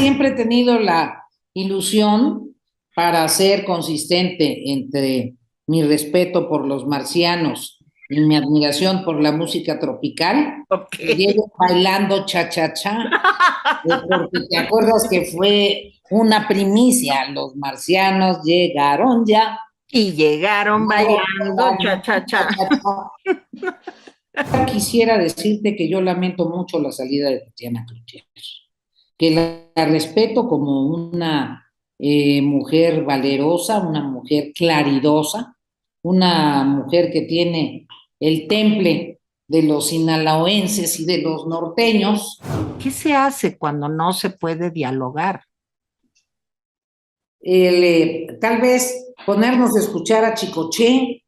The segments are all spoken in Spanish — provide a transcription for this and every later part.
siempre he tenido la ilusión para ser consistente entre mi respeto por los marcianos y mi admiración por la música tropical, Ok. que llego bailando cha-cha-cha, porque te acuerdas que fue una primicia, los marcianos llegaron ya. Y llegaron bailando cha, cha, cha. Quisiera decirte que yo lamento mucho la salida de Tatiana Cloutier, que la respeto como una mujer valerosa, una mujer claridosa, una mujer que tiene el temple de los sinaloenses y de los norteños. ¿Qué se hace cuando no se puede dialogar? Tal vez ponernos a escuchar a Chicoché.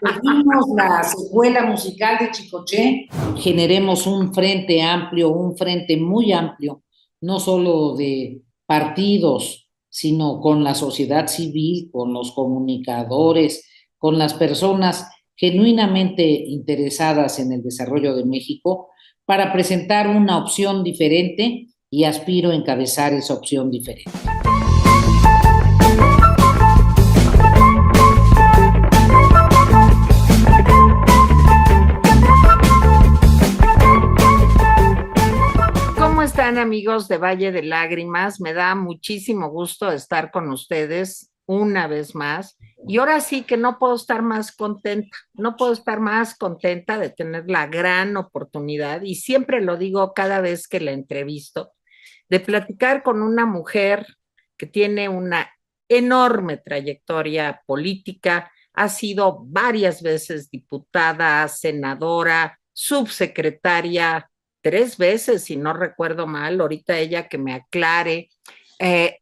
Seguimos la secuela musical de Chicoché, generemos un frente amplio, un frente muy amplio, no solo de partidos, sino con la sociedad civil, con los comunicadores, con las personas genuinamente interesadas en el desarrollo de México, para presentar una opción diferente y aspiro a encabezar esa opción diferente. ¿Cómo están, amigos de Valle de Lágrimas? Me da muchísimo gusto estar con ustedes una vez más. Y ahora sí que no puedo estar más contenta, no puedo estar más contenta de tener la gran oportunidad, y siempre lo digo cada vez que la entrevisto, de platicar con una mujer que tiene una enorme trayectoria política, ha sido varias veces diputada, senadora, subsecretaria, 3 veces, si no recuerdo mal, ahorita ella que me aclare.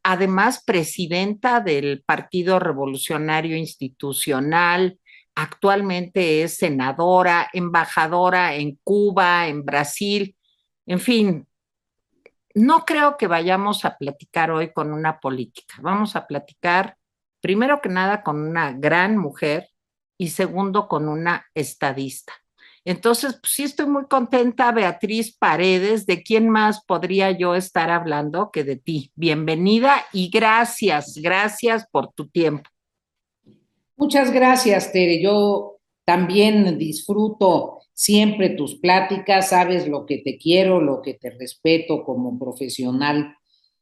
Además, presidenta del Partido Revolucionario Institucional, actualmente es senadora, embajadora en Cuba, en Brasil, en fin, no creo que vayamos a platicar hoy con una política. Vamos a platicar, primero que nada, con una gran mujer y segundo, con una estadista. Entonces, pues sí estoy muy contenta, Beatriz Paredes. ¿De quién más podría yo estar hablando que de ti? Bienvenida y gracias, gracias por tu tiempo. Muchas gracias, Tere. Yo también disfruto siempre tus pláticas, sabes lo que te quiero, lo que te respeto como profesional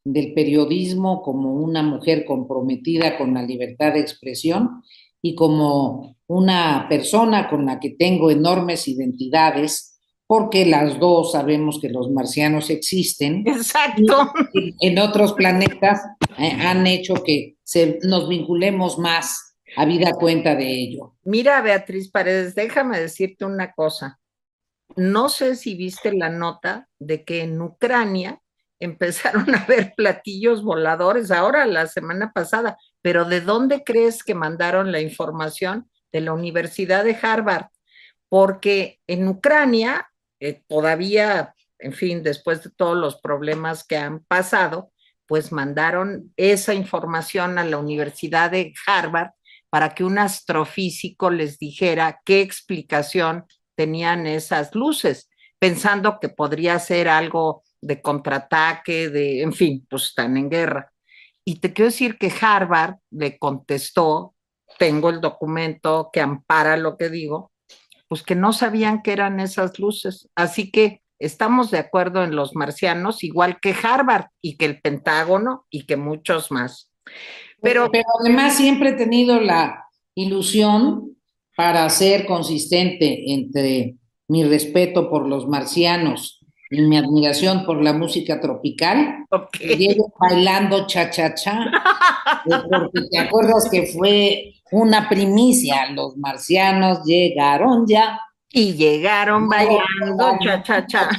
del periodismo, como una mujer comprometida con la libertad de expresión y como una persona con la que tengo enormes identidades, porque las dos sabemos que los marcianos existen Exacto. y en otros planetas han hecho que nos vinculemos más a vida cuenta de ello. Mira, Beatriz Paredes, déjame decirte una cosa. No sé si viste la nota de que en Ucrania empezaron a ver platillos voladores ahora la semana pasada, pero ¿de dónde crees que mandaron la información? De la Universidad de Harvard, porque en Ucrania todavía, en fin, después de todos los problemas que han pasado, pues mandaron esa información a la Universidad de Harvard para que un astrofísico les dijera qué explicación tenían esas luces, pensando que podría ser algo de contraataque, de, en fin, pues están en guerra. Y te quiero decir que Harvard le contestó, tengo el documento que ampara lo que digo, pues que no sabían qué eran esas luces. Así que estamos de acuerdo en los marcianos, igual que Harvard y que el Pentágono y que muchos más. Pero Pero además siempre he tenido la ilusión para ser consistente entre mi respeto por los marcianos y mi admiración por la música tropical, ok. que llego bailando cha-cha-cha, porque te acuerdas que fue una primicia, los marcianos llegaron ya. Y llegaron bailando cha cha cha.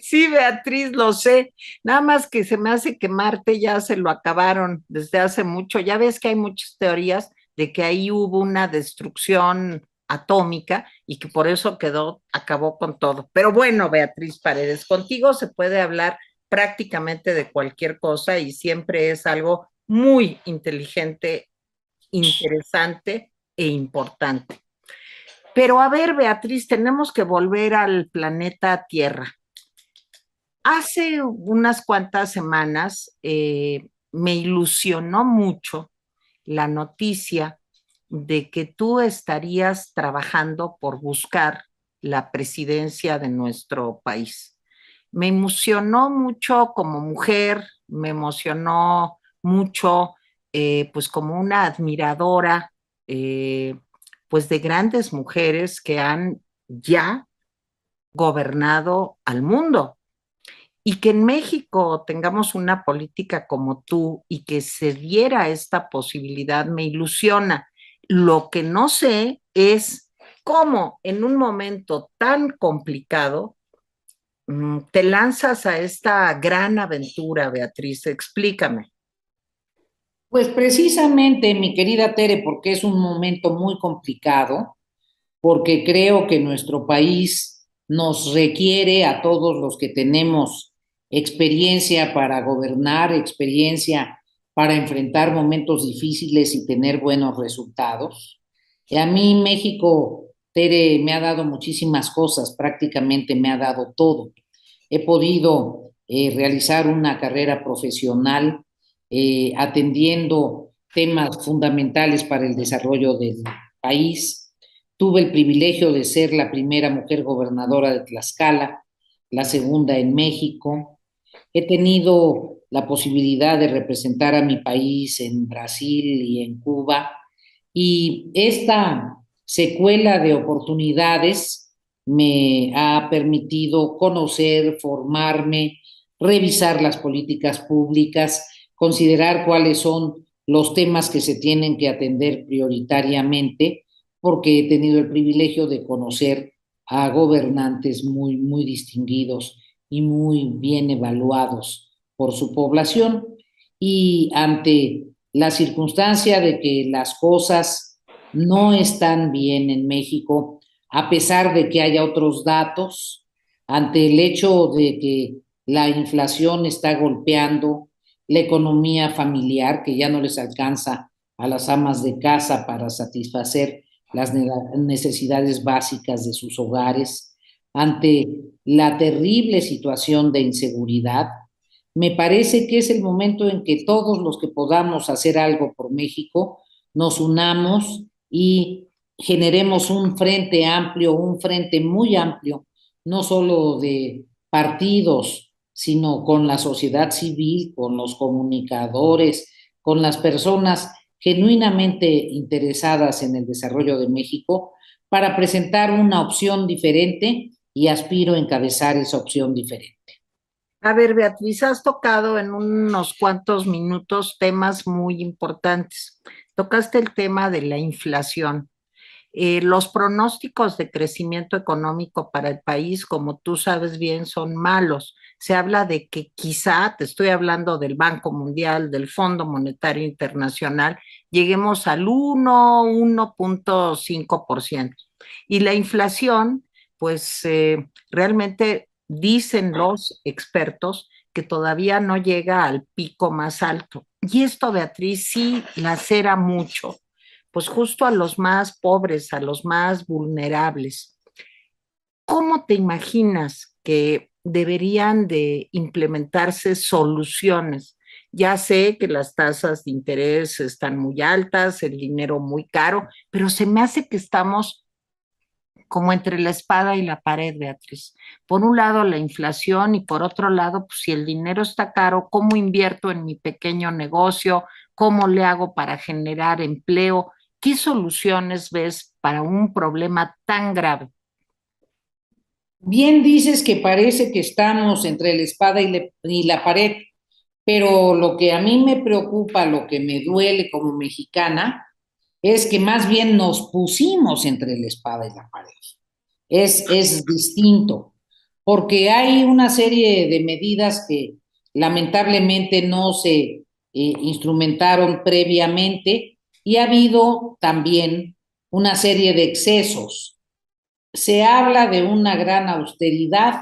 Sí, Beatriz, lo sé. Nada más que se me hace que Marte ya se lo acabaron desde hace mucho. Ya ves que hay muchas teorías de que ahí hubo una destrucción atómica y que por eso quedó, acabó con todo. Pero bueno, Beatriz Paredes, contigo se puede hablar prácticamente de cualquier cosa y siempre es algo muy inteligente, interesante e importante. Pero a ver, Beatriz, tenemos que volver al planeta Tierra. Hace unas cuantas semanas me ilusionó mucho la noticia de que tú estarías trabajando por buscar la presidencia de nuestro país. Me emocionó mucho como mujer, me emocionó mucho pues como una admiradora eh, pues de grandes mujeres que han ya gobernado al mundo. Y que en México tengamos una política como tú y que se diera esta posibilidad me ilusiona. Lo que no sé es cómo en un momento tan complicado te lanzas a esta gran aventura, Beatriz. Explícame. Pues precisamente, mi querida Tere, porque es un momento muy complicado, porque creo que nuestro país nos requiere a todos los que tenemos experiencia para gobernar, experiencia para enfrentar momentos difíciles y tener buenos resultados. Y a mí México, Tere, me ha dado muchísimas cosas, prácticamente me ha dado todo. He podido realizar una carrera profesional atendiendo temas fundamentales para el desarrollo del país. Tuve el privilegio de ser la primera mujer gobernadora de Tlaxcala, la segunda en México. He tenido la posibilidad de representar a mi país en Brasil y en Cuba. Y esta secuela de oportunidades me ha permitido conocer, formarme, revisar las políticas públicas, considerar cuáles son los temas que se tienen que atender prioritariamente, porque he tenido el privilegio de conocer a gobernantes muy, muy distinguidos y muy bien evaluados por su población. Y ante la circunstancia de que las cosas no están bien en México, a pesar de que haya otros datos, ante el hecho de que la inflación está golpeando la economía familiar, que ya no les alcanza a las amas de casa para satisfacer las necesidades básicas de sus hogares, ante la terrible situación de inseguridad, me parece que es el momento en que todos los que podamos hacer algo por México nos unamos y generemos un frente amplio, un frente muy amplio, no solo de partidos, sino con la sociedad civil, con los comunicadores, con las personas genuinamente interesadas en el desarrollo de México, para presentar una opción diferente y aspiro a encabezar esa opción diferente. A ver, Beatriz, has tocado en unos cuantos minutos temas muy importantes. Tocaste el tema de la inflación. Los pronósticos de crecimiento económico para el país, como tú sabes bien, son malos. Se habla de que quizá, te estoy hablando del Banco Mundial, del Fondo Monetario Internacional, lleguemos al 1.5%. Y la inflación, pues realmente dicen los expertos que todavía no llega al pico más alto. Y esto, Beatriz, sí lacera mucho pues justo a los más pobres, a los más vulnerables. ¿Cómo te imaginas que deberían de implementarse soluciones? Ya sé que las tasas de interés están muy altas, el dinero muy caro, pero se me hace que estamos como entre la espada y la pared, Beatriz. Por un lado, la inflación y por otro lado, pues si el dinero está caro, ¿cómo invierto en mi pequeño negocio? ¿Cómo le hago para generar empleo? ¿Qué soluciones ves para un problema tan grave? Bien dices que parece que estamos entre la espada y la pared, pero lo que a mí me preocupa, lo que me duele como mexicana, es que más bien nos pusimos entre la espada y la pared. Es distinto, porque hay una serie de medidas que lamentablemente no se instrumentaron previamente y ha habido también una serie de excesos. Se habla de una gran austeridad,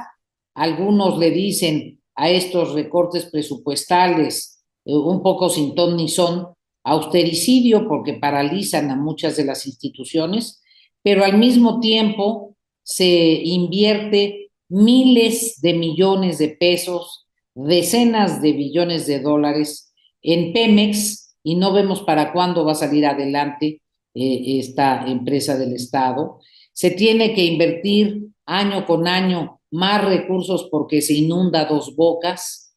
algunos le dicen a estos recortes presupuestales un poco sin ton ni son, austericidio porque paralizan a muchas de las instituciones, pero al mismo tiempo se invierte miles de millones de pesos, decenas de billones de dólares en Pemex y no vemos para cuándo va a salir adelante esta empresa del Estado. Se tiene que invertir año con año más recursos porque se inunda Dos Bocas.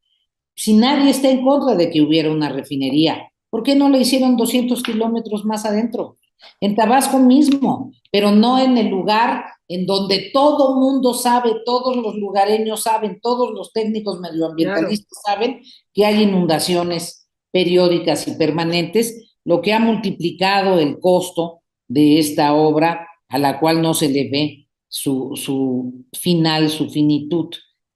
Si nadie está en contra de que hubiera una refinería, ¿por qué no le hicieron 200 kilómetros más adentro? En Tabasco mismo, pero no en el lugar en donde todo mundo sabe, todos los lugareños saben, todos los técnicos Claro. medioambientalistas saben que hay inundaciones periódicas y permanentes, lo que ha multiplicado el costo de esta obra a la cual no se le ve su final, su finitud,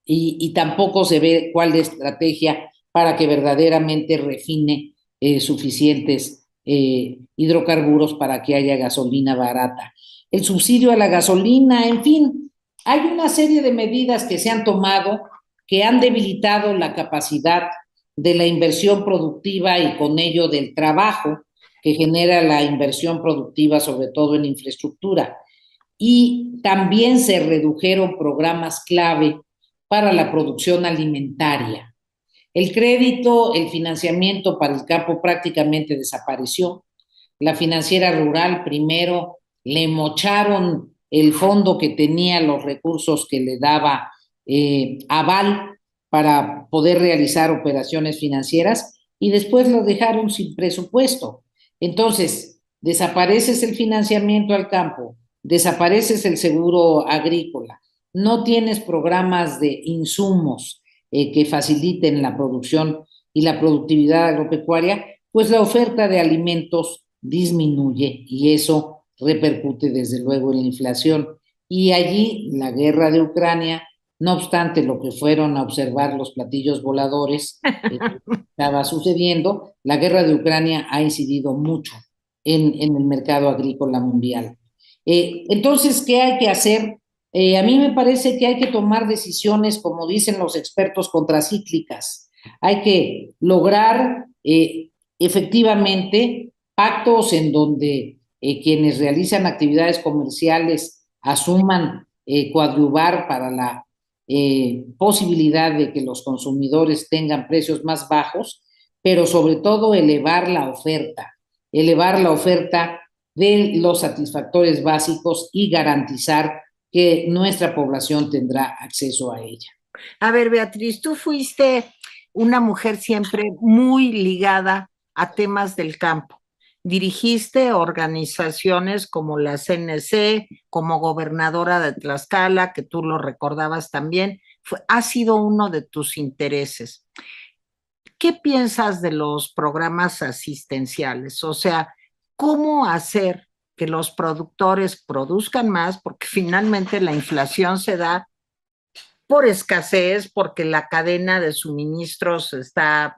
y tampoco se ve cuál es la estrategia para que verdaderamente refine suficientes hidrocarburos para que haya gasolina barata. El subsidio a la gasolina, en fin, hay una serie de medidas que se han tomado que han debilitado la capacidad de la inversión productiva y con ello del trabajo que genera la inversión productiva, sobre todo en infraestructura. Y también se redujeron programas clave para la producción alimentaria. El crédito, el financiamiento para el campo prácticamente desapareció. La financiera rural primero le mocharon el fondo que tenía, los recursos que le daba aval para poder realizar operaciones financieras y después lo dejaron sin presupuesto. Entonces, desapareces el financiamiento al campo, desapareces el seguro agrícola, no tienes programas de insumos que faciliten la producción y la productividad agropecuaria, pues la oferta de alimentos disminuye y eso repercute desde luego en la inflación. Y allí la guerra de Ucrania, no obstante lo que fueron a observar los platillos voladores, estaba sucediendo, la guerra de Ucrania ha incidido mucho en el mercado agrícola mundial. Entonces, ¿qué hay que hacer? A mí me parece que hay que tomar decisiones, como dicen los expertos, contracíclicas. Hay que lograr efectivamente pactos en donde quienes realizan actividades comerciales asuman coadyuvar para la posibilidad de que los consumidores tengan precios más bajos, pero sobre todo elevar la oferta de los satisfactores básicos y garantizar que nuestra población tendrá acceso a ella. A ver, Beatriz, tú fuiste una mujer siempre muy ligada a temas del campo. Dirigiste organizaciones como la CNC, como gobernadora de Tlaxcala, que tú lo recordabas también. Ha sido uno de tus intereses. ¿Qué piensas de los programas asistenciales? O sea, ¿cómo hacer que los productores produzcan más? Porque finalmente la inflación se da por escasez, porque la cadena de suministros está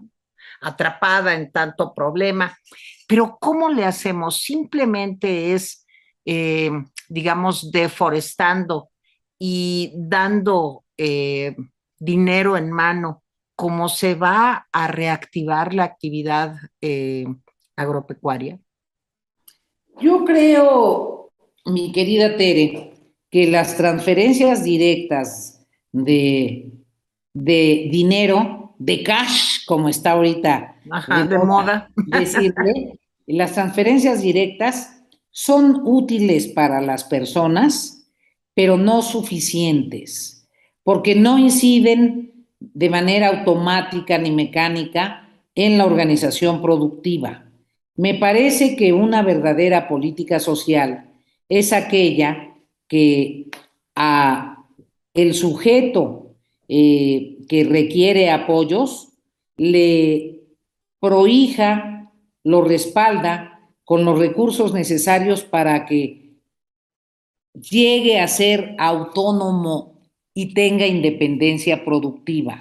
atrapada en tanto problema. Pero ¿cómo le hacemos? Simplemente es, digamos, deforestando y dando dinero en mano, ¿cómo se va a reactivar la actividad agropecuaria? Yo creo, mi querida Tere, que las transferencias directas de dinero, de cash, como está ahorita Ajá, de de moda moda. decirle, las transferencias directas son útiles para las personas, pero no suficientes, porque no inciden de manera automática ni mecánica en la organización productiva. Me parece que una verdadera política social es aquella que a el sujeto que requiere apoyos le prohija, lo respalda con los recursos necesarios para que llegue a ser autónomo y tenga independencia productiva.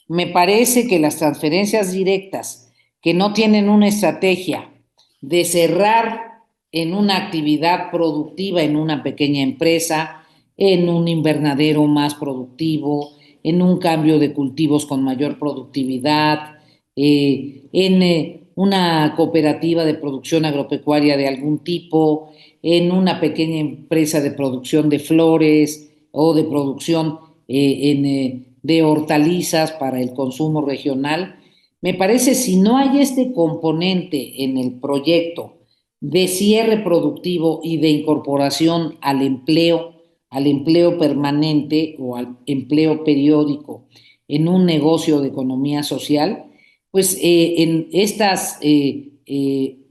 Me parece que las transferencias directas que no tienen una estrategia de cerrar en una actividad productiva, en una pequeña empresa, en un invernadero más productivo, en un cambio de cultivos con mayor productividad, en una cooperativa de producción agropecuaria de algún tipo, en una pequeña empresa de producción de flores o de producción de hortalizas para el consumo regional. Me parece, si no hay este componente en el proyecto de cierre productivo y de incorporación al empleo permanente o al empleo periódico en un negocio de economía social, pues en estas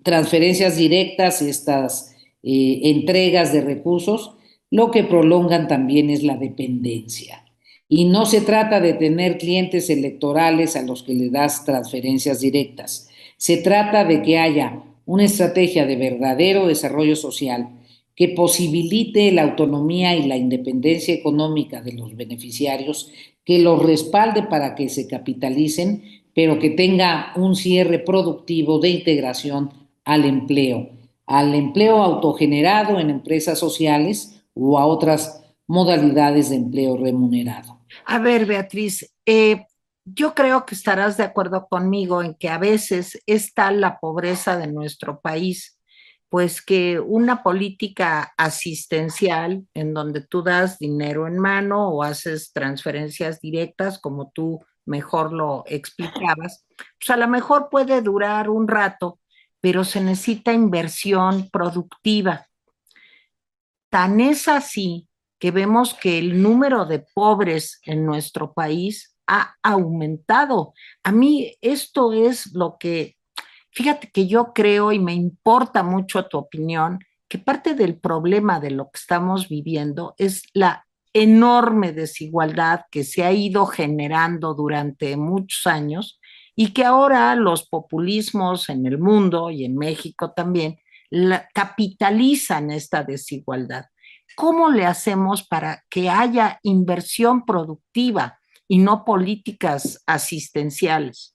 transferencias directas, estas entregas de recursos, lo que prolongan también es la dependencia. Y no se trata de tener clientes electorales a los que le das transferencias directas. Se trata de que haya una estrategia de verdadero desarrollo social que posibilite la autonomía y la independencia económica de los beneficiarios, que los respalde para que se capitalicen, pero que tenga un cierre productivo de integración al empleo autogenerado en empresas sociales o a otras modalidades de empleo remunerado. A ver, Beatriz, yo creo que estarás de acuerdo conmigo en que a veces es tal la pobreza de nuestro país, pues que una política asistencial en donde tú das dinero en mano o haces transferencias directas, como tú mejor lo explicabas, pues a lo mejor puede durar un rato, pero se necesita inversión productiva. Tan es así que vemos que el número de pobres en nuestro país ha aumentado. A mí esto es lo que, fíjate que yo creo y me importa mucho tu opinión, que parte del problema de lo que estamos viviendo es la enorme desigualdad que se ha ido generando durante muchos años y que ahora los populismos en el mundo y en México también capitalizan esta desigualdad. ¿Cómo le hacemos para que haya inversión productiva y no políticas asistenciales?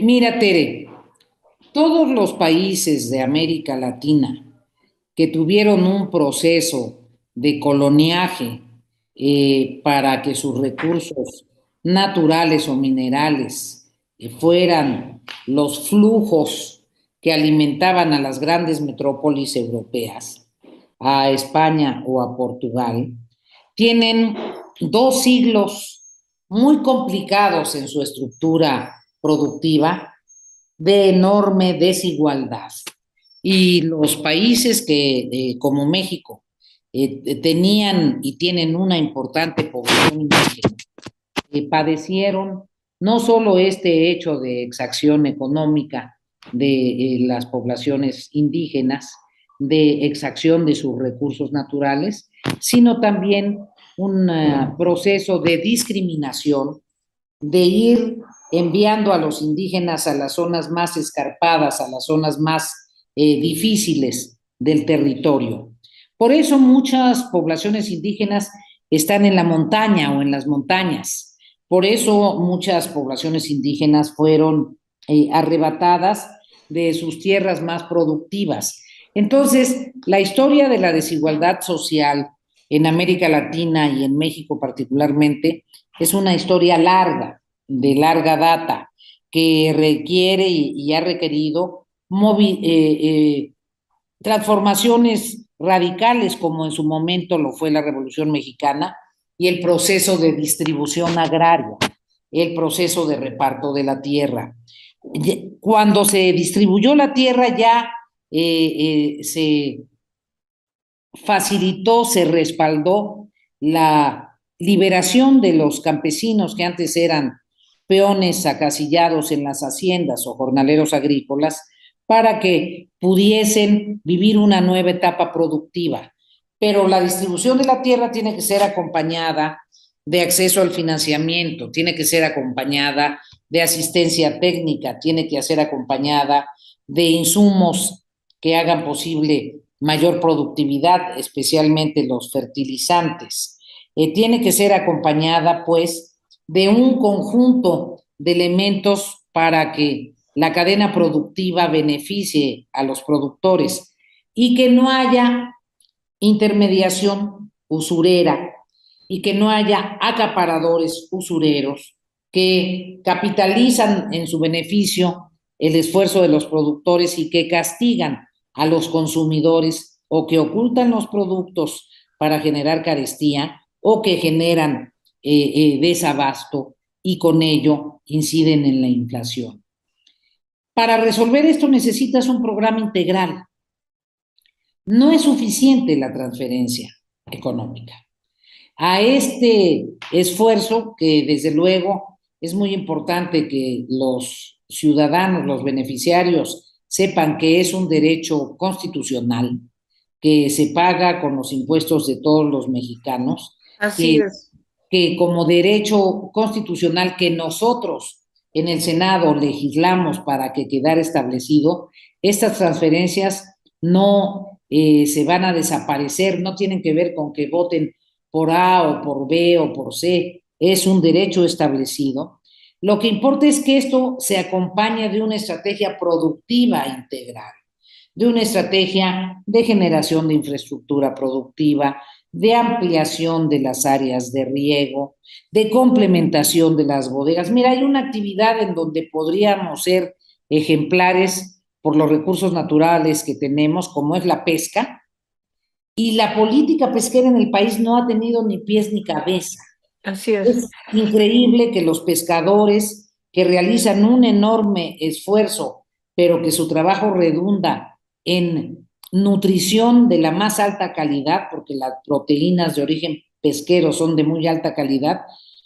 Mira, Tere, todos los países de América Latina que tuvieron un proceso de coloniaje para que sus recursos naturales o minerales fueran los flujos que alimentaban a las grandes metrópolis europeas, a España o a Portugal, tienen 2 siglos muy complicados en su estructura productiva, de enorme desigualdad. Y los países que, como México, tenían y tienen una importante población indígena, padecieron no solo este hecho de exacción económica de las poblaciones indígenas, de exacción de sus recursos naturales, sino también un proceso de discriminación, de ir enviando a los indígenas a las zonas más escarpadas, a las zonas más difíciles del territorio. Por eso muchas poblaciones indígenas están en la montaña o en las montañas. Por eso muchas poblaciones indígenas fueron arrebatadas de sus tierras más productivas. Entonces, la historia de la desigualdad social en América Latina y en México particularmente es una historia larga, de larga data, que requiere y ha requerido transformaciones radicales, como en su momento lo fue la Revolución Mexicana, y el proceso de distribución agraria, el proceso de reparto de la tierra. Cuando se distribuyó la tierra ya se facilitó, se respaldó la liberación de los campesinos que antes eran peones acasillados en las haciendas o jornaleros agrícolas, para que pudiesen vivir una nueva etapa productiva. Pero la distribución de la tierra tiene que ser acompañada de acceso al financiamiento, tiene que ser acompañada de asistencia técnica, tiene que ser acompañada de insumos que hagan posible mayor productividad, especialmente los fertilizantes. Tiene que ser acompañada, pues, de un conjunto de elementos para que la cadena productiva beneficie a los productores y que no haya intermediación usurera y que no haya acaparadores usureros que capitalizan en su beneficio el esfuerzo de los productores y que castigan a los consumidores o que ocultan los productos para generar carestía o que generan desabasto y con ello inciden en la inflación. Para resolver esto necesitas un programa integral. No es suficiente la transferencia económica. A este esfuerzo, que desde luego es muy importante que los ciudadanos, los beneficiarios, sepan que es un derecho constitucional, que se paga con los impuestos de todos los mexicanos, Así que, es. que como derecho constitucional que nosotros en el Senado legislamos para que quedara establecido, estas transferencias no se van a desaparecer, no tienen que ver con que voten por A o por B o por C, es un derecho establecido. Lo que importa es que esto se acompañe de una estrategia productiva integral, de una estrategia de generación de infraestructura productiva, de ampliación de las áreas de riego, de complementación de las bodegas. Mira, hay una actividad en donde podríamos ser ejemplares por los recursos naturales que tenemos, como es la pesca, y la política pesquera en el país no ha tenido ni pies ni cabeza. Así es. Es increíble que los pescadores que realizan un enorme esfuerzo, pero que su trabajo redunda en nutrición de la más alta calidad, porque las proteínas de origen pesquero son de muy alta calidad,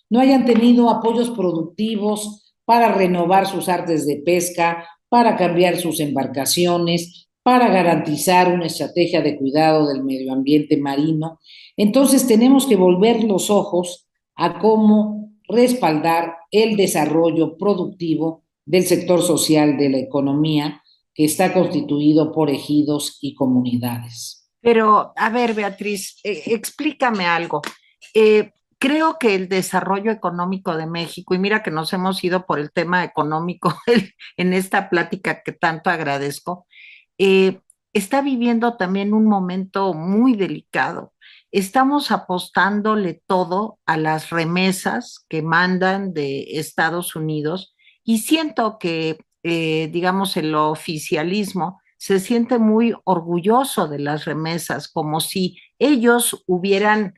no hayan tenido apoyos productivos para renovar sus artes de pesca, para cambiar sus embarcaciones, para garantizar una estrategia de cuidado del medio ambiente marino. Entonces tenemos que volver los ojos a cómo respaldar el desarrollo productivo del sector social de la economía que está constituido por ejidos y comunidades. Pero, a ver, Beatriz, explícame algo. Creo que el desarrollo económico de México, y mira que nos hemos ido por el tema económico en esta plática que tanto agradezco, está viviendo también un momento muy delicado. Estamos apostándole todo a las remesas que mandan de Estados Unidos y siento que, digamos, el oficialismo se siente muy orgulloso de las remesas, como si ellos hubieran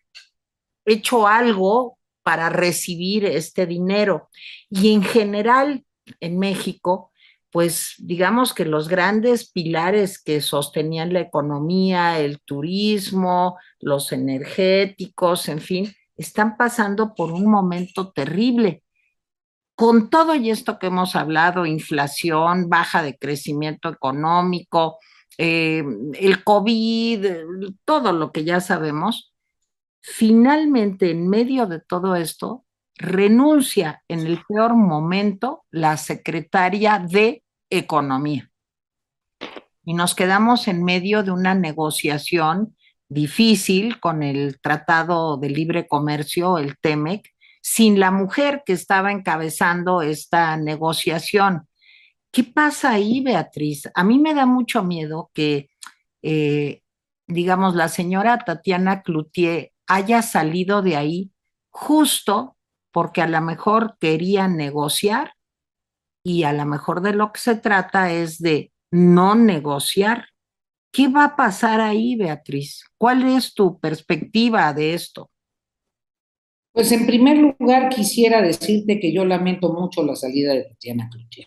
hecho algo para recibir este dinero. Y en general, en México, pues digamos que los grandes pilares que sostenían la economía, el turismo, los energéticos, en fin, están pasando por un momento terrible. Con todo y esto que hemos hablado, inflación, baja de crecimiento económico, eh, el COVID, todo lo que ya sabemos, finalmente, en medio de todo esto, renuncia en el peor momento la secretaria de Economía. Y nos quedamos en medio de una negociación difícil con el Tratado de Libre Comercio, el TEMEC, sin la mujer que estaba encabezando esta negociación. ¿Qué pasa ahí, Beatriz? A mí me da mucho miedo que, eh, digamos, la señora Tatiana Cloutier haya salido de ahí justo porque a lo mejor quería negociar y a lo mejor de lo que se trata es de no negociar. ¿Qué va a pasar ahí, Beatriz? ¿Cuál es tu perspectiva de esto? Pues en primer lugar quisiera decirte que yo lamento mucho la salida de Tatiana Cloutier,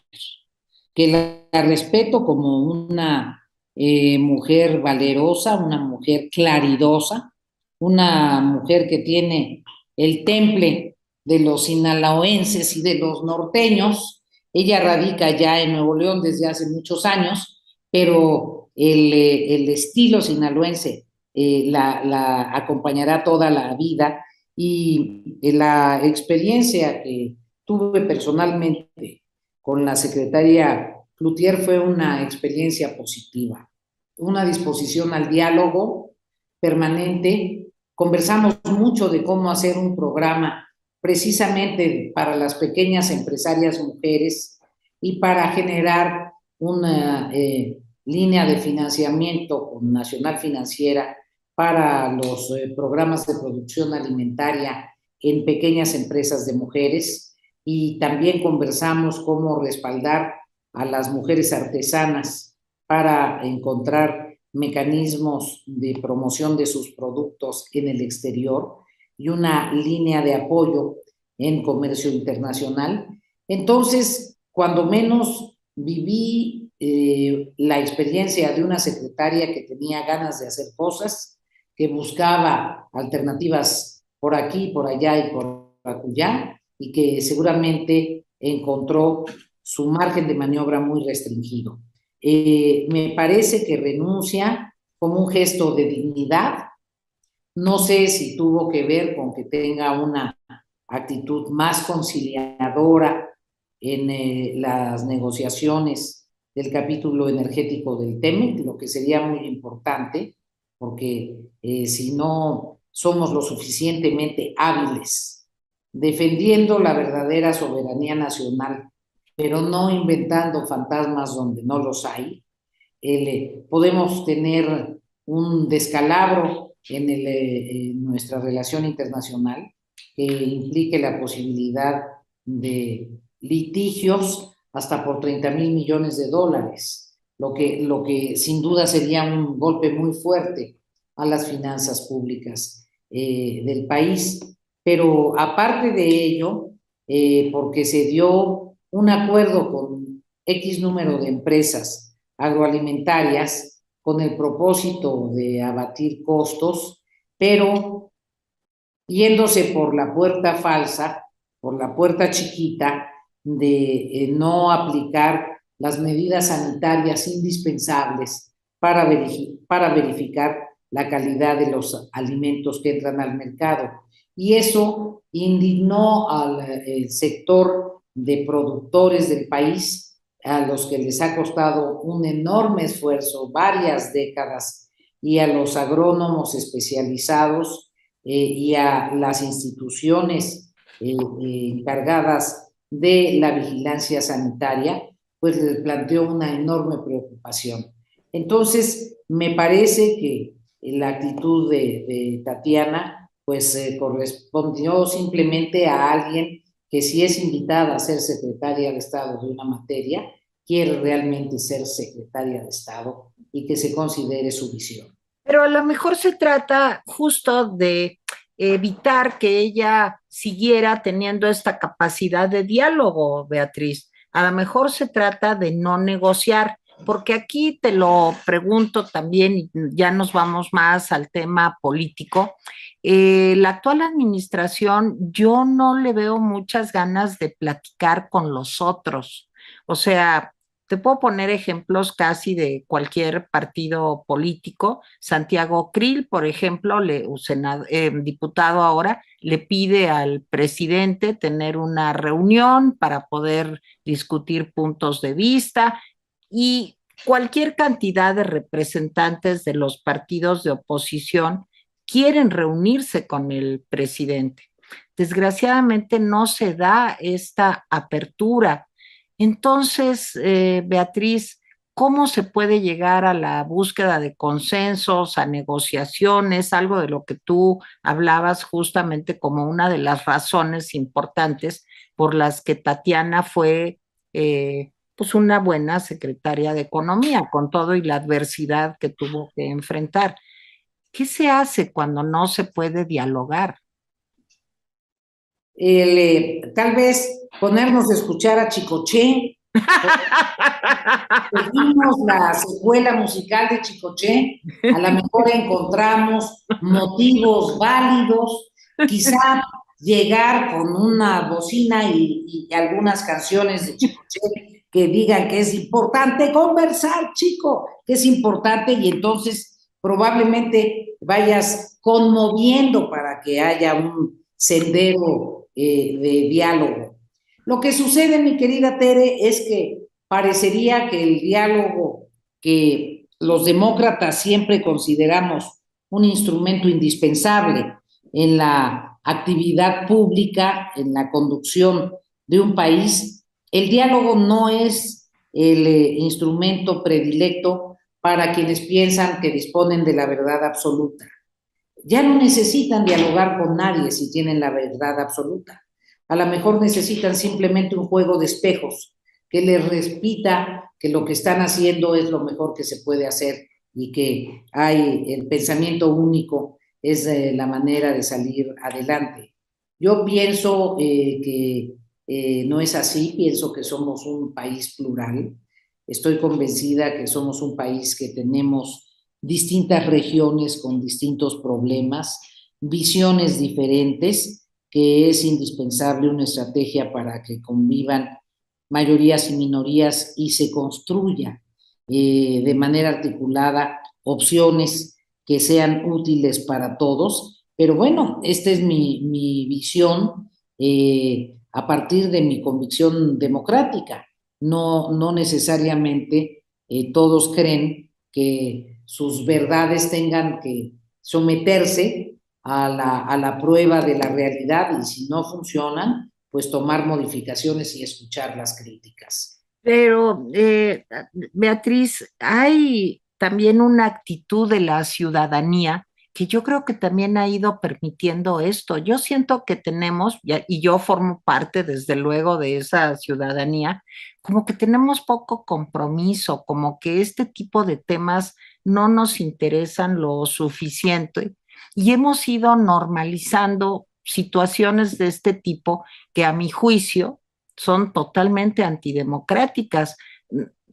que la respeto como una mujer valerosa, una mujer claridosa, una mujer que tiene el temple de los sinaloenses y de los norteños. Ella radica ya en Nuevo León desde hace muchos años, pero el estilo sinaloense la acompañará toda la vida y la experiencia que tuve personalmente con la secretaria Cloutier fue una experiencia positiva, una disposición al diálogo permanente. Conversamos mucho de cómo hacer un programa precisamente para las pequeñas empresarias mujeres y para generar una línea de financiamiento con Nacional Financiera para los programas de producción alimentaria en pequeñas empresas de mujeres y también conversamos cómo respaldar a las mujeres artesanas para encontrar mecanismos de promoción de sus productos en el exterior. y una línea de apoyo en comercio internacional. Entonces, cuando menos viví la experiencia de una secretaria que tenía ganas de hacer cosas, que buscaba alternativas por aquí, por allá y por acullá, y que seguramente encontró su margen de maniobra muy restringido. Me parece que renuncia como un gesto de dignidad. No sé si tuvo que ver con que tenga una actitud más conciliadora en las negociaciones del capítulo energético del TEMEC, lo que sería muy importante, porque si no somos lo suficientemente hábiles defendiendo la verdadera soberanía nacional, pero no inventando fantasmas donde no los hay, podemos tener un descalabro en nuestra relación internacional que implique la posibilidad de litigios hasta por 30,000 millones de dólares, lo que sin duda sería un golpe muy fuerte a las finanzas públicas del país. Pero aparte de ello, porque se dio un acuerdo con X número de empresas agroalimentarias con el propósito de abatir costos, pero yéndose por la puerta falsa, por la puerta chiquita, de no aplicar las medidas sanitarias indispensables para verificar la calidad de los alimentos que entran al mercado. Y eso indignó al sector de productores del país, a los que les ha costado un enorme esfuerzo, varias décadas, y a los agrónomos especializados y a las instituciones encargadas de la vigilancia sanitaria, pues les planteó una enorme preocupación. Entonces, me parece que la actitud de Tatiana, pues correspondió simplemente a alguien que si es invitada a ser secretaria de Estado de una materia, quiere realmente ser secretaria de Estado y que se considere su visión. Pero a lo mejor se trata justo de evitar que ella siguiera teniendo esta capacidad de diálogo, Beatriz. A lo mejor se trata de no negociar, porque aquí te lo pregunto también, y ya nos vamos más al tema político. La actual administración, yo no le veo muchas ganas de platicar con los otros. O sea, te puedo poner ejemplos casi de cualquier partido político. Santiago Krill, por ejemplo, diputado ahora, le pide al presidente tener una reunión para poder discutir puntos de vista y cualquier cantidad de representantes de los partidos de oposición quieren reunirse con el presidente. Desgraciadamente no se da esta apertura. Entonces, Beatriz, ¿cómo se puede llegar a la búsqueda de consensos, a negociaciones, algo de lo que tú hablabas justamente como una de las razones importantes por las que Tatiana fue pues una buena secretaria de Economía, con todo y la adversidad que tuvo que enfrentar? ¿Qué se hace cuando no se puede dialogar? Tal vez ponernos a escuchar a Chicoché. Seguimos la secuela musical de Chicoché, a lo mejor encontramos motivos válidos, quizá llegar con una bocina y algunas canciones de Chicoché que digan que es importante conversar, chico, que es importante, y entonces probablemente vayas conmoviendo para que haya un sendero de diálogo. Lo que sucede, mi querida Tere, es que parecería que el diálogo que los demócratas siempre consideramos un instrumento indispensable en la actividad pública, en la conducción de un país, el diálogo no es el instrumento predilecto para quienes piensan que disponen de la verdad absoluta. Ya no necesitan dialogar con nadie si tienen la verdad absoluta. A lo mejor necesitan simplemente un juego de espejos que les repita que lo que están haciendo es lo mejor que se puede hacer y que hay el pensamiento único es la manera de salir adelante. Yo pienso que no es así, pienso que somos un país plural. Estoy convencida que somos un país que tenemos distintas regiones con distintos problemas, visiones diferentes, que es indispensable una estrategia para que convivan mayorías y minorías y se construya de manera articulada opciones que sean útiles para todos. Pero bueno, esta es mi visión a partir de mi convicción democrática. No necesariamente todos creen que sus verdades tengan que someterse a la prueba de la realidad y si no funcionan, pues tomar modificaciones y escuchar las críticas. Pero, Beatriz, hay también una actitud de la ciudadanía que yo creo que también ha ido permitiendo esto. Yo siento que tenemos, y yo formo parte desde luego de esa ciudadanía, como que tenemos poco compromiso, como que este tipo de temas no nos interesan lo suficiente y hemos ido normalizando situaciones de este tipo que a mi juicio son totalmente antidemocráticas.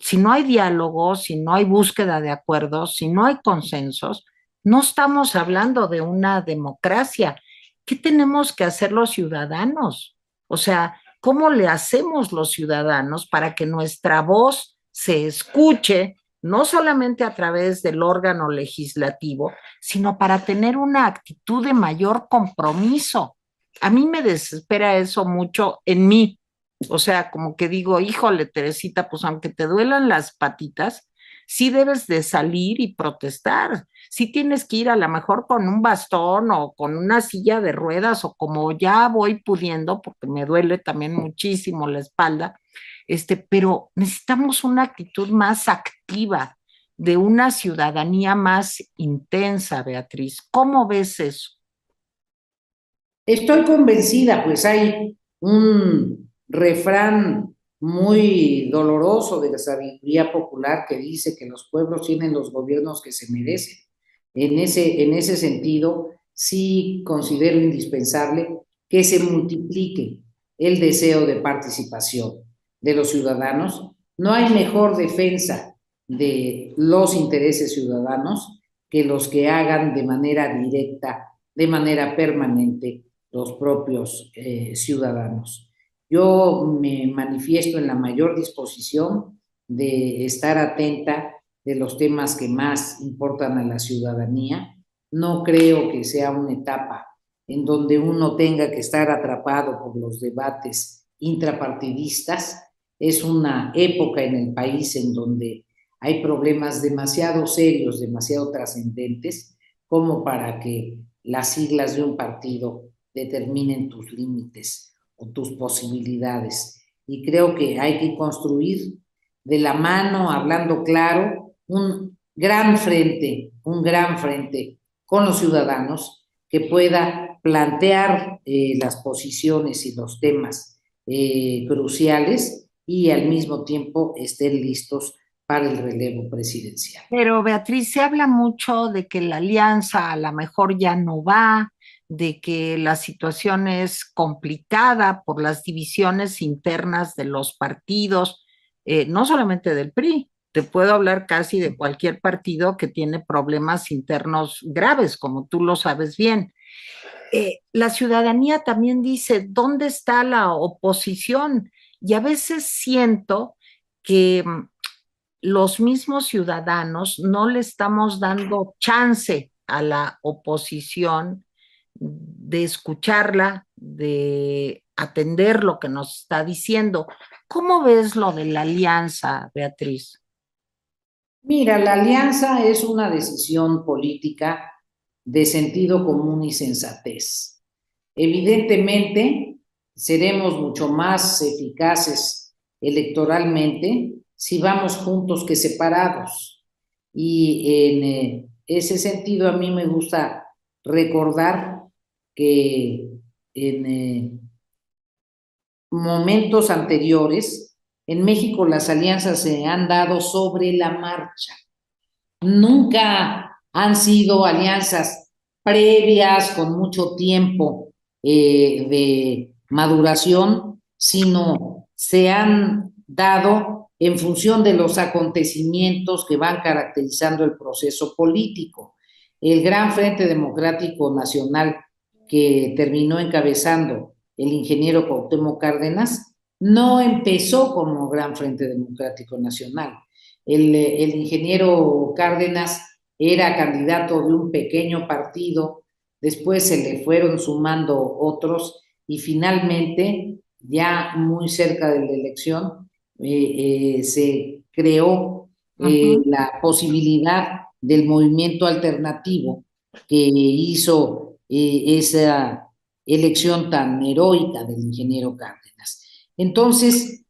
Si no hay diálogo, si no hay búsqueda de acuerdos, si no hay consensos, no estamos hablando de una democracia. ¿Qué tenemos que hacer los ciudadanos? O sea, ¿cómo le hacemos los ciudadanos para que nuestra voz se escuche, no solamente a través del órgano legislativo, sino para tener una actitud de mayor compromiso? A mí me desespera eso mucho en mí. O sea, como que digo, híjole, Teresita, pues aunque te duelan las patitas, sí debes de salir y protestar. Sí tienes que ir a lo mejor con un bastón o con una silla de ruedas o como ya voy pudiendo, porque me duele también muchísimo la espalda, pero necesitamos una actitud más activa, de una ciudadanía más intensa, Beatriz. ¿Cómo ves eso? Estoy convencida, pues hay un refrán muy doloroso de la sabiduría popular que dice que los pueblos tienen los gobiernos que se merecen. En ese sentido, sí considero indispensable que se multiplique el deseo de participación de los ciudadanos. No hay mejor defensa de los intereses ciudadanos que los que hagan de manera directa, de manera permanente, los propios ciudadanos. Yo me manifiesto en la mayor disposición de estar atenta de los temas que más importan a la ciudadanía. No creo que sea una etapa en donde uno tenga que estar atrapado por los debates intrapartidistas. Es una época en el país en donde hay problemas demasiado serios, demasiado trascendentes, como para que las siglas de un partido determinen tus límites o tus posibilidades. Y creo que hay que construir de la mano, hablando claro, un gran frente con los ciudadanos que pueda plantear las posiciones y los temas cruciales y al mismo tiempo estén listos para el relevo presidencial. Pero Beatriz, se habla mucho de que la alianza a lo mejor ya no va, de que la situación es complicada por las divisiones internas de los partidos, no solamente del PRI, te puedo hablar casi de cualquier partido que tiene problemas internos graves, como tú lo sabes bien. La ciudadanía también dice, ¿dónde está la oposición? Y a veces siento que los mismos ciudadanos no le estamos dando chance a la oposición de escucharla, de atender lo que nos está diciendo. ¿Cómo ves lo de la alianza, Beatriz? Mira, la alianza es una decisión política de sentido común y sensatez. Evidentemente, seremos mucho más eficaces electoralmente si vamos juntos que separados. Y en ese sentido, a mí me gusta recordar que en momentos anteriores, en México las alianzas se han dado sobre la marcha. Nunca han sido alianzas previas, con mucho tiempo de maduración, sino se han dado en función de los acontecimientos que van caracterizando el proceso político. El Gran Frente Democrático Nacional que terminó encabezando el ingeniero Cuauhtémoc Cárdenas no empezó como Gran Frente Democrático Nacional. El ingeniero Cárdenas era candidato de un pequeño partido, después se le fueron sumando otros y finalmente, ya muy cerca de la elección, se creó la posibilidad del movimiento alternativo que hizo esa elección tan heroica del ingeniero Cárdenas. Entonces,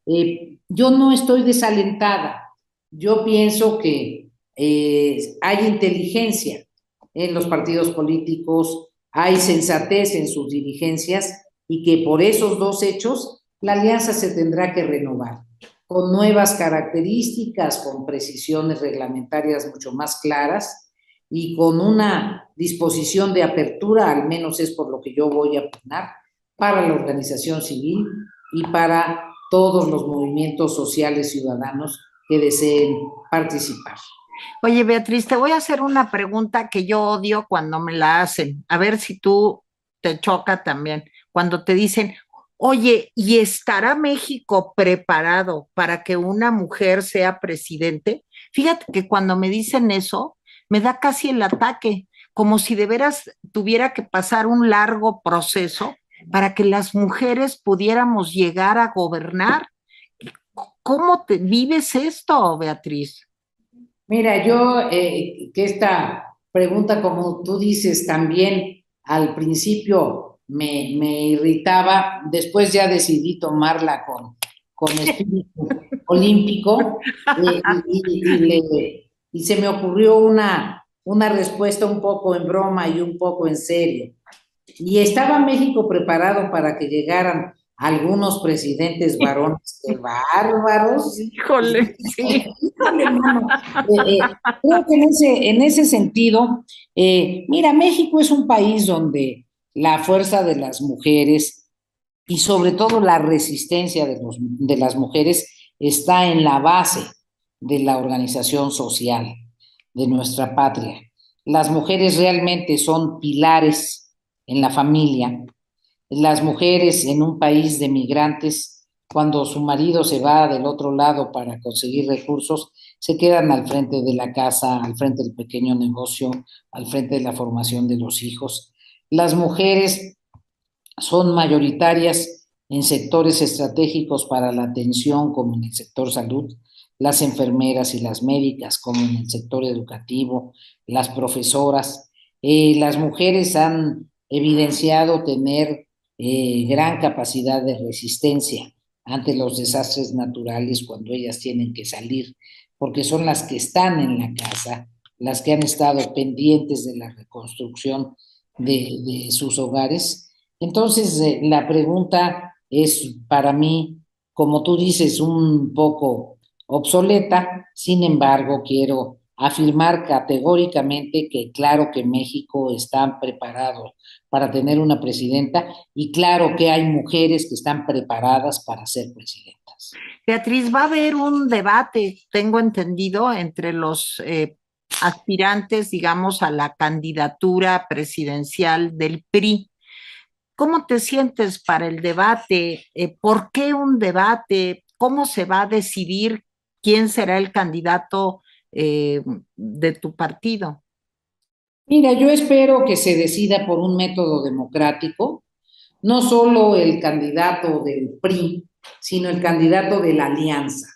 yo no estoy desalentada, yo pienso que hay inteligencia en los partidos políticos, hay sensatez en sus dirigencias y que por esos dos hechos la alianza se tendrá que renovar con nuevas características, con precisiones reglamentarias mucho más claras y con una disposición de apertura, al menos es por lo que yo voy a opinar, para la organización civil y para todos los movimientos sociales ciudadanos que deseen participar. Oye, Beatriz, te voy a hacer una pregunta que yo odio cuando me la hacen. A ver si tú te choca también. Cuando te dicen, oye, ¿y estará México preparado para que una mujer sea presidente? Fíjate que cuando me dicen eso, me da casi el ataque, como si de veras tuviera que pasar un largo proceso para que las mujeres pudiéramos llegar a gobernar. ¿Cómo te vives esto, Beatriz? Mira, yo que esta pregunta, como tú dices, también al principio me irritaba, después ya decidí tomarla con espíritu olímpico y se me ocurrió una respuesta un poco en broma y un poco en serio. Y estaba México preparado para que llegaran algunos presidentes varones, qué bárbaros. Híjole, sí. Híjole, mano. Creo que en ese sentido, mira, México es un país donde la fuerza de las mujeres y sobre todo la resistencia de las mujeres está en la base de la organización social de nuestra patria. Las mujeres realmente son pilares en la familia. Las mujeres en un país de migrantes, cuando su marido se va del otro lado para conseguir recursos, se quedan al frente de la casa, al frente del pequeño negocio, al frente de la formación de los hijos. Las mujeres son mayoritarias en sectores estratégicos para la atención, como en el sector salud, las enfermeras y las médicas, como en el sector educativo, las profesoras. Las mujeres han evidenciado tener gran capacidad de resistencia ante los desastres naturales cuando ellas tienen que salir, porque son las que están en la casa, las que han estado pendientes de la reconstrucción de sus hogares. Entonces, la pregunta es para mí, como tú dices, un poco obsoleta. Sin embargo, quiero afirmar categóricamente que claro que México está preparado para tener una presidenta y claro que hay mujeres que están preparadas para ser presidentas. Beatriz, va a haber un debate, tengo entendido, entre los aspirantes, digamos, a la candidatura presidencial del PRI. ¿Cómo te sientes para el debate? ¿Por qué un debate? ¿Cómo se va a decidir quién será el candidato de tu partido? Mira, yo espero que se decida por un método democrático, no solo el candidato del PRI, sino el candidato de la alianza.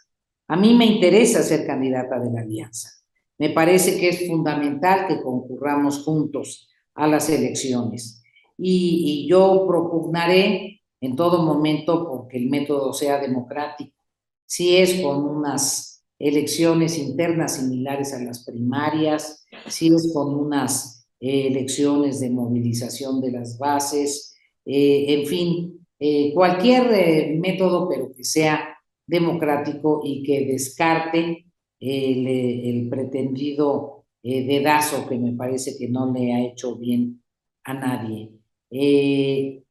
A mí me interesa ser candidata de la alianza. Me parece que es fundamental que concurramos juntos a las elecciones. Y yo propugnaré en todo momento porque el método sea democrático. Si es con unas elecciones internas similares a las primarias, si es con unas elecciones de movilización de las bases, en fin, cualquier método, pero que sea democrático y que descarte el pretendido dedazo que me parece que no le ha hecho bien a nadie.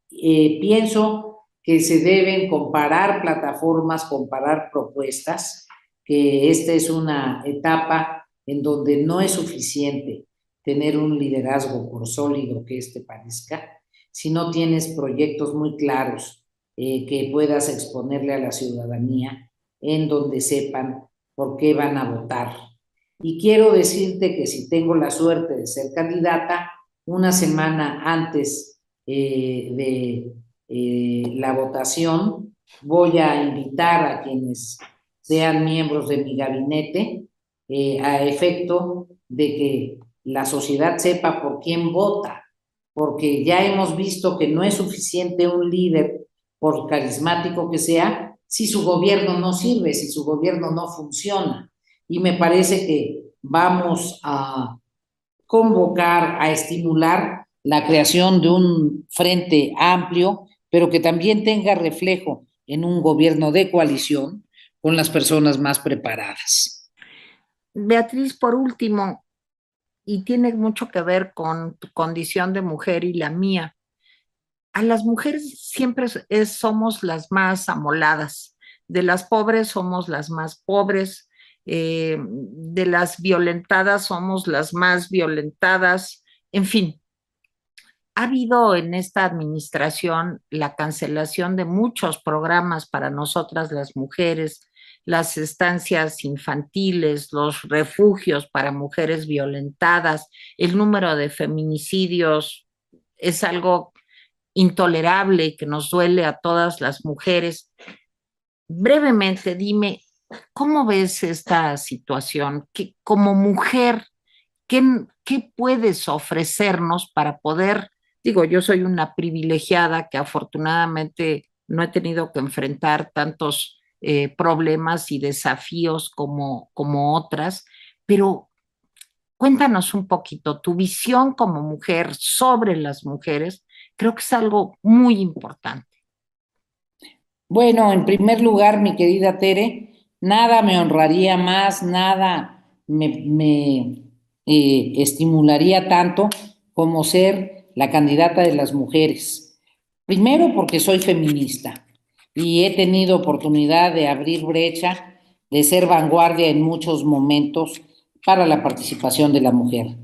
Pienso que se deben comparar plataformas, comparar propuestas, que esta es una etapa en donde no es suficiente tener un liderazgo, por sólido que este parezca, si no tienes proyectos muy claros que puedas exponerle a la ciudadanía, en donde sepan por qué van a votar. Y quiero decirte que si tengo la suerte de ser candidata, una semana antes de la votación, voy a invitar a quienes sean miembros de mi gabinete a efecto de que la sociedad sepa por quién vota, porque ya hemos visto que no es suficiente un líder, por carismático que sea, si su gobierno no sirve, si su gobierno no funciona. Y me parece que vamos a convocar, a estimular la creación de un frente amplio, pero que también tenga reflejo en un gobierno de coalición con las personas más preparadas. Beatriz, por último, y tiene mucho que ver con tu condición de mujer y la mía, a las mujeres siempre somos las más amoladas, de las pobres somos las más pobres, de las violentadas somos las más violentadas, en fin, ha habido en esta administración la cancelación de muchos programas para nosotras las mujeres, las estancias infantiles, los refugios para mujeres violentadas, el número de feminicidios es algo intolerable que nos duele a todas las mujeres. Brevemente, dime, ¿cómo ves esta situación? Como mujer, ¿qué puedes ofrecernos para poder, digo, yo soy una privilegiada que afortunadamente no he tenido que enfrentar tantos problemas y desafíos como otras, pero cuéntanos un poquito tu visión como mujer sobre las mujeres, creo que es algo muy importante. Bueno, en primer lugar, mi querida Tere, nada me honraría más, nada me estimularía tanto como ser la candidata de las mujeres. Primero porque soy feminista y he tenido oportunidad de abrir brecha, de ser vanguardia en muchos momentos para la participación de la mujer.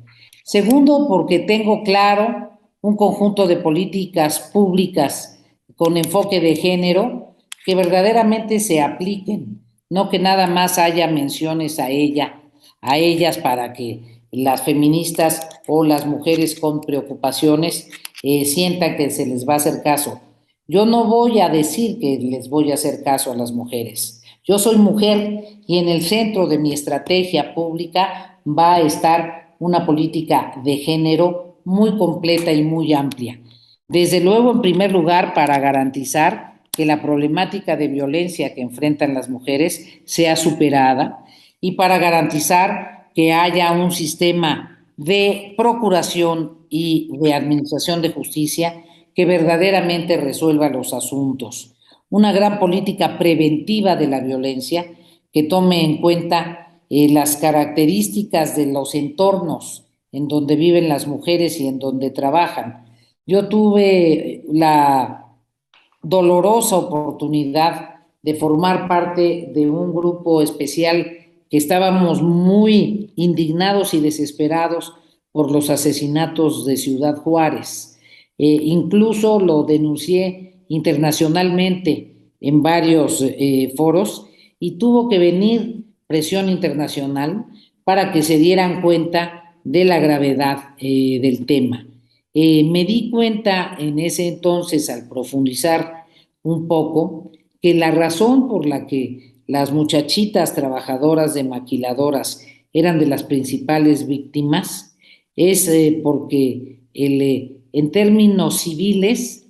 Segundo, porque tengo claro un conjunto de políticas públicas con enfoque de género que verdaderamente se apliquen, no que nada más haya menciones a ellas para que las feministas o las mujeres con preocupaciones sientan que se les va a hacer caso. Yo no voy a decir que les voy a hacer caso a las mujeres. Yo soy mujer y en el centro de mi estrategia pública va a estar una política de género muy completa y muy amplia. Desde luego, en primer lugar, para garantizar que la problemática de violencia que enfrentan las mujeres sea superada y para garantizar que haya un sistema de procuración y de administración de justicia que verdaderamente resuelva los asuntos. Una gran política preventiva de la violencia que tome en cuenta las características de los entornos en donde viven las mujeres y en donde trabajan. Yo tuve la dolorosa oportunidad de formar parte de un grupo especial que estábamos muy indignados y desesperados por los asesinatos de Ciudad Juárez. Incluso lo denuncié internacionalmente en varios foros y tuvo que venir presión internacional para que se dieran cuenta de la gravedad del tema. Me di cuenta en ese entonces, al profundizar un poco, que la razón por la que las muchachitas trabajadoras de maquiladoras eran de las principales víctimas es porque en términos civiles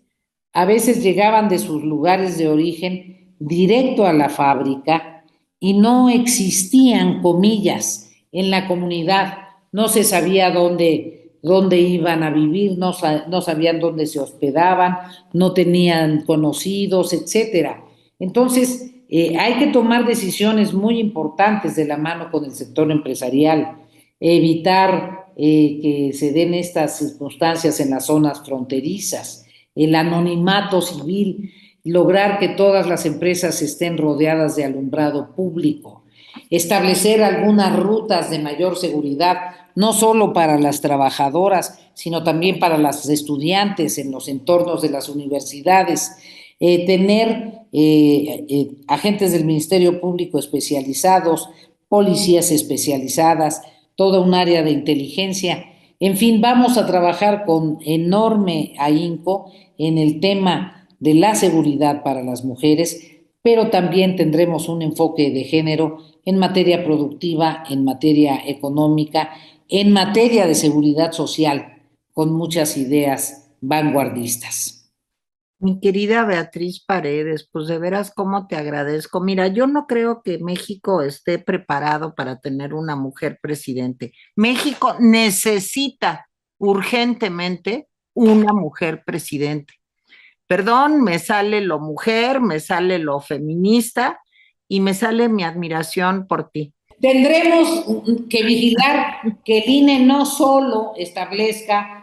a veces llegaban de sus lugares de origen directo a la fábrica y no existían comillas en la comunidad, no se sabía dónde iban a vivir, no sabían dónde se hospedaban, no tenían conocidos, etcétera. Entonces, hay que tomar decisiones muy importantes de la mano con el sector empresarial, evitar que se den estas circunstancias en las zonas fronterizas, el anonimato civil, lograr que todas las empresas estén rodeadas de alumbrado público, establecer algunas rutas de mayor seguridad, no solo para las trabajadoras, sino también para las estudiantes en los entornos de las universidades, tener agentes del Ministerio Público especializados, policías especializadas, toda un área de inteligencia. En fin, vamos a trabajar con enorme ahínco en el tema de la seguridad para las mujeres, pero también tendremos un enfoque de género en materia productiva, en materia económica, en materia de seguridad social, con muchas ideas vanguardistas. Mi querida Beatriz Paredes, pues de veras cómo te agradezco. Mira, yo no creo que México esté preparado para tener una mujer presidente. México necesita urgentemente una mujer presidente. Perdón, me sale lo mujer, me sale lo feminista y me sale mi admiración por ti. Tendremos que vigilar que el INE no solo establezca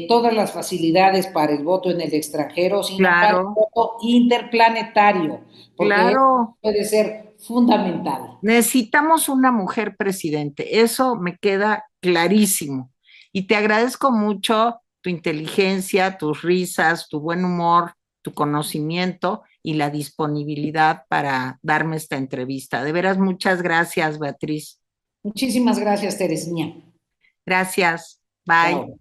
todas las facilidades para el voto en el extranjero, sino para el Claro, voto interplanetario, porque eso claro. puede ser fundamental. Necesitamos una mujer presidente, eso me queda clarísimo. Y te agradezco mucho tu inteligencia, tus risas, tu buen humor, tu conocimiento y la disponibilidad para darme esta entrevista. De veras, muchas gracias, Beatriz. Muchísimas gracias, Teresina. Gracias. Bye. Chao.